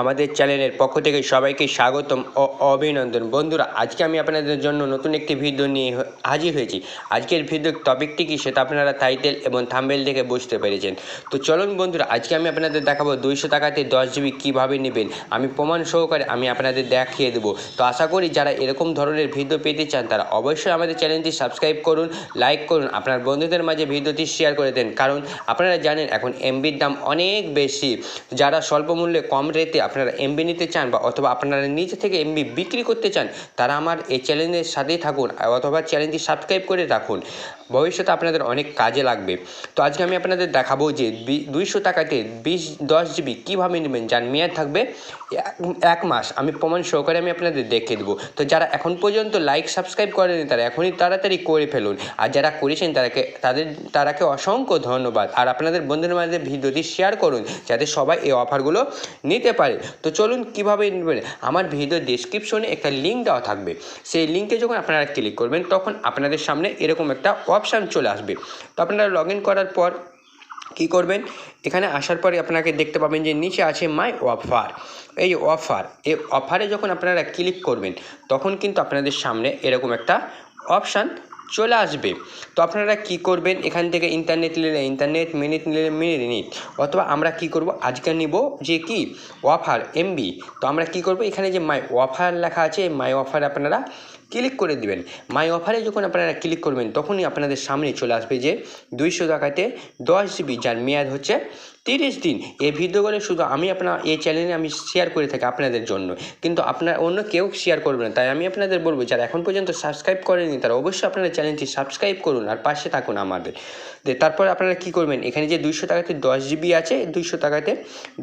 আমাদের চ্যানেলের পক্ষ থেকে সবাইকে স্বাগতম ও অভিনন্দন। বন্ধুরা, আজকে আমি আপনাদের জন্য নতুন একটি ভিডিও নিয়ে হাজির হয়েছি। আজকের ভিডিওর টপিকটি কি সেটা আপনারা টাইটেল এবং থাম্বনেল দেখে বুঝতে পেরেছেন। তো চলুন বন্ধুরা, আজকে আমি আপনাদের দেখাবো 200 টাকাতে 10 জিবি কীভাবে নেবেন। আমি প্রমাণ সহকারে আমি আপনাদের দেখিয়ে দেবো। তো আশা করি যারা এরকম ধরনের ভিডিও পেতে চান তারা অবশ্যই আমাদের চ্যানেলটি সাবস্ক্রাইব করুন, লাইক করুন, আপনার বন্ধুদের মাঝে ভিডিওটি শেয়ার করে দেন। কারণ আপনারা জানেন এখন এমবির দাম অনেক বেশি। যারা স্বল্প মূল্যে কম রেটে আপনারা এমবি নিতে চান বা অথবা আপনারা নিজে থেকে এমবি বিক্রি করতে চান, তারা আমার এই চ্যানেলের সাথেই থাকুন অথবা চ্যানেলটি সাবস্ক্রাইব করে রাখুন। ভবিষ্যতে আপনাদের অনেক কাজে লাগবে। তো আজকে আমি আপনাদের দেখাবো যে 200 টাকাতে 10 জিবি কীভাবে নেবেন, যার মেয়াদ থাকবে 1 মাস। আমি প্রমাণ সহকারে আমি আপনাদের দেখিয়ে দেবো। তো যারা এখন পর্যন্ত লাইক সাবস্ক্রাইব করেনি তারা এখনই তাড়াতাড়ি করে ফেলুন, আর যারা করেছেন তারাকে অসংখ্য ধন্যবাদ। আর আপনাদের বন্ধুদের মাঝে ভিডিওটি শেয়ার করুন যাতে সবাই এই অফারগুলো নিতে পারে। তো চলুন কীভাবে নেবেন, আমার ভিডিও ডেসক্রিপশনে একটা লিঙ্ক দেওয়া থাকবে। সেই লিঙ্কে যখন আপনারা ক্লিক করবেন তখন আপনাদের সামনে এরকম একটা অপশান চলে আসবে। তো আপনারা লগ ইন করার পর কী করবেন, এখানে আসার পরে আপনাকে দেখতে পাবেন যে নিচে আছে মাই অফার। এই অফারে যখন আপনারা ক্লিক করবেন তখন কিন্তু আপনাদের সামনে এরকম একটা অপশান চলে আসবে। তো আপনারা কি করবেন, এখান থেকে ইন্টারনেট নিলে ইন্টারনেট, মিনিট নিলে মিনিট, অথবা আমরা কি করব আজকে নিব যে কি অফার এমবি। তো আমরা কি করব, এখানে যে মাই অফার লেখা আছে মাই অফার আপনারা ক্লিক করে দিবেন। মাই অফারে যখন আপনারা ক্লিক করবেন তখনই আপনাদের সামনে চলে আসবে যে 200 টাকাতে 10 জিবি, যার মেয়াদ হচ্ছে 30 দিন। এই ভিডিওগুলো শুধু এই চ্যানেলে আমি শেয়ার করে থাকি আপনাদের জন্য, কিন্তু আপনার অন্য কেউ শেয়ার করবে না। তাই আমি আপনাদের বলবো যারা এখন পর্যন্ত সাবস্ক্রাইব করেনি তারা অবশ্যই আপনারা চ্যানেলটি সাবস্ক্রাইব করুন আর পাশে থাকুন আমাদের। তারপর আপনারা কি করবেন, এখানে যে 200 টাকাতে 10 জিবি আছে, 200 টাকাতে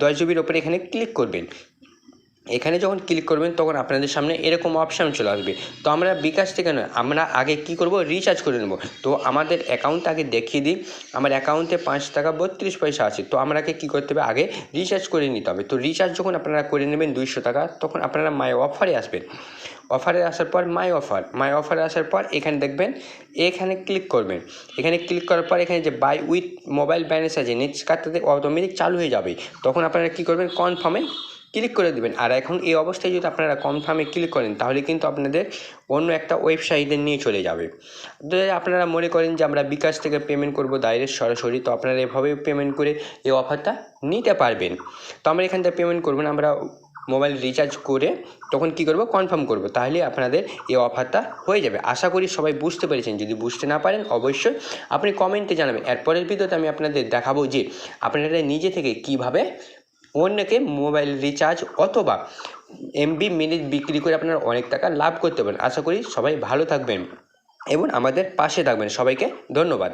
10 জিবির ওপরে এখানে ক্লিক করবেন। এখানে যখন ক্লিক করবেন তখন আপনাদের সামনে এরকম অপশান চলে আসবে। তো আমরা বিকাশ থেকে নয়, আমরা আগে কি করব, রিচার্জ করে নেব। তো আমাদের অ্যাকাউন্ট আগে দেখিয়ে দিই। আমার অ্যাকাউন্টে 5 টাকা 32 পয়সা আছে। তো আমাকে কী করতে হবে, আগে রিচার্জ করে নিতে হবে। তো রিচার্জ যখন আপনারা করে নেবেন 200 টাকা, তখন আপনারা মাই অফারে আসবেন। অফারে আসার পর মাই অফারে আসার পর এখানে দেখবেন, এখানে ক্লিক করবেন। এখানে ক্লিক করার পর এখানে যে বাই উইথ মোবাইল ব্যালেন্স আছে, নেট কাটতে অটোমেটিক চালু হয়ে যাবে। তখন আপনারা কী করবেন, কনফার্মে ক্লিক করে দেবেন। আর এখন এই অবস্থায় যদি আপনারা কনফার্মে ক্লিক করেন তাহলে কিন্তু আপনাদের অন্য একটা ওয়েবসাইটে নিয়ে চলে যাবে। তো আপনারা মনে করেন যে আমরা বিকাশ থেকে পেমেন্ট করব ডাইরেক্ট সরাসরি, তো আপনারা এভাবে পেমেন্ট করে এই অফারটা নিতে পারবেন। তো আমরা এখান থেকে পেমেন্ট করবেন, আমরা মোবাইল রিচার্জ করে তখন কি করব, কনফার্ম করব, তাহলে আপনাদের এই অফারটা হয়ে যাবে। আশা করি সবাই বুঝতে পেরেছেন। যদি বুঝতে না পারেন অবশ্যই আপনি কমেন্টে জানাবেন। এরপরের ভিডিওতে আমি আপনাদের দেখাবো যে আপনারা নিজে থেকে কিভাবে অন্যকে মোবাইল রিচার্জ অথবা এমবি মিনিট বিক্রি করে আপনারা অনেক টাকা লাভ করতে পারেন। আশা করি সবাই ভালো থাকবেন এবং আমাদের পাশে থাকবেন। সবাইকে ধন্যবাদ।